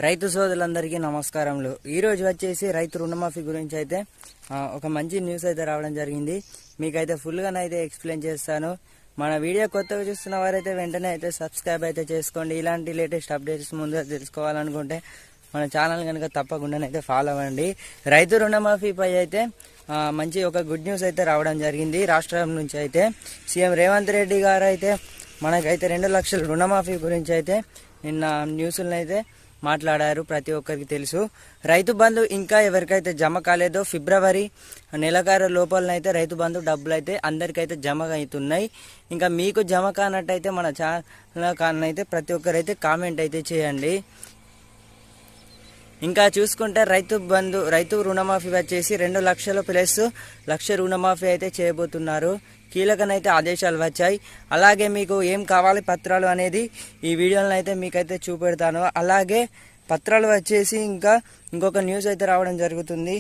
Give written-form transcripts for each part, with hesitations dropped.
రైతు సోదరులందరికీ నమస్కారములు। ఈ రోజు వచ్చేసి రైతు రుణమాఫీ గురించి అయితే ఒక మంచి న్యూస్ అయితే రావడం జరిగింది। మీకైతే ఫుల్ గా అయితే ఎక్స్ప్లెయిన్ చేస్తాను। మన వీడియో కొత్తగా చూస్తున్న వారైతే వెంటనే అయితే సబ్స్క్రైబ్ అయితే చేసుకోండి। ఇలాంటి లేటెస్ట్ అప్డేట్స్ ముందుగా తెలుసుకోవాలనుకుంటే మన ఛానల్ కనుక తప్పకుండా అయితే ఫాలో అవ్వండి। రైతు రుణమాఫీ పై అయితే మంచి ఒక గుడ్ న్యూస్ అయితే రావడం జరిగింది। రాష్ట్రం నుంచి అయితే సీఎం రేవంత్ రెడ్డి గారు అయితే మనకైతే 2 లక్షల రుణమాఫీ గురించి అయితే నిన్న న్యూస్లను అయితే మాట్లాడారు। ప్రతి ఒక్కరికి తెలుసు। రైతు బంధు ఇంకా ఎవరికైతే జమ కాలేదో ఫిబ్రవరి నెలకారు లోపలనైతే రైతు బంధు డబ్బులు అయితే అందరికైతే జమ అవుతున్నాయి। ఇంకా మీకు జమ కానట్టయితే మన ఛానల్ కానైతే ప్రతి ఒక్కరైతే కామెంట్ అయితే చేయండి। ఇంకా చూసుకుంటే రైతు రుణమాఫీ వచ్చేసి 2 లక్షలు ప్లస్ 1 లక్ష రుణమాఫీ అయితే చేయబోతున్నారు। కీలకనైతే ఆదేశాలు వచ్చాయి। అలాగే మీకు ఏం కావాలి పత్రాలు అనేది ఈ వీడియోలో అయితే మీకైతే చూపెడతాను। అలాగే పత్రాలు వచ్చేసి ఇంకొక న్యూస్ అయితే రావడం జరుగుతుంది।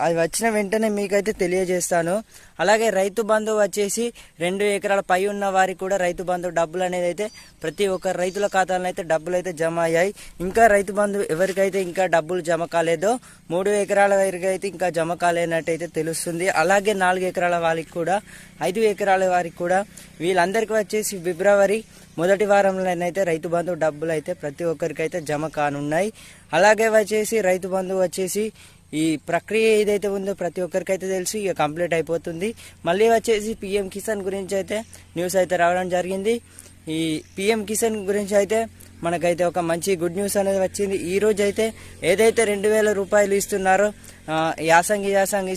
అది వచ్చిన వెంటనే మీకైతే తెలియజేస్తాను। అలాగే రైతు బంధు వచ్చేసి 2 ఎకరాల పై ఉన్న వారికి కూడా రైతు బంధు డబ్బులు అనేది అయితే ప్రతి ఒక్క రైతుల ఖాతాలో అయితే డబ్బులు అయితే జమ అయ్యాయి। ఇంకా రైతు బంధు ఎవరికైతే ఇంకా డబ్బులు జమ కాలేదో 3 ఎకరాల వారికి అయితే ఇంకా జమ కాలేనట్టయితే తెలుస్తుంది। అలాగే 4 ఎకరాల వారికి కూడా 5 ఎకరాల వారికి కూడా వీళ్ళందరికీ వచ్చేసి ఫిబ్రవరి మొదటి వారంలోనైతే రైతు బంధు డబ్బులు అయితే ప్రతి ఒక్కరికైతే జమ కానున్నాయి। అలాగే వచ్చేసి రైతు బంధు వచ్చేసి ఈ ప్రక్రియ ఏదైతే ఉందో ప్రతి ఒక్కరికైతే తెలుసు, ఇక కంప్లీట్ అయిపోతుంది। మళ్ళీ వచ్చేసి పిఎం కిసాన్ గురించి అయితే న్యూస్ అయితే రావడం జరిగింది। ఈ పిఎం కిసాన్ గురించి అయితే మనకైతే ఒక మంచి గుడ్ న్యూస్ అనేది వచ్చింది। ఈ రోజు అయితే ఏదైతే 2000 రూపాయలు ఇస్తున్నారో యాసంగి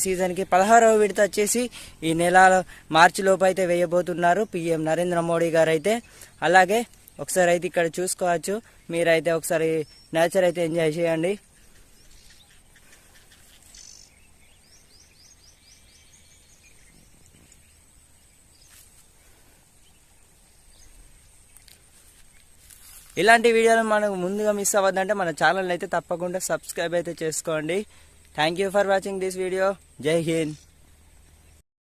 సీజన్కి 16వ విడత వచ్చేసి ఈ నెల మార్చి లోపు అయితే వేయబోతున్నారు పిఎం నరేంద్ర మోడీ గారు అయితే। అలాగే ఒకసారి అయితే ఇక్కడ చూసుకోవచ్చు, మీరైతే ఒకసారి నేచర్ అయితే ఎంజాయ్ చేయండి। ఇలాంటి వీడియోలు మనకు ముందుగా మిస్ అవ్వద్దంటే మన ఛానల్ అయితే తప్పకుండా సబ్స్క్రైబ్ అయితే చేసుకోండి। Thank you for watching this video. జై హింద్।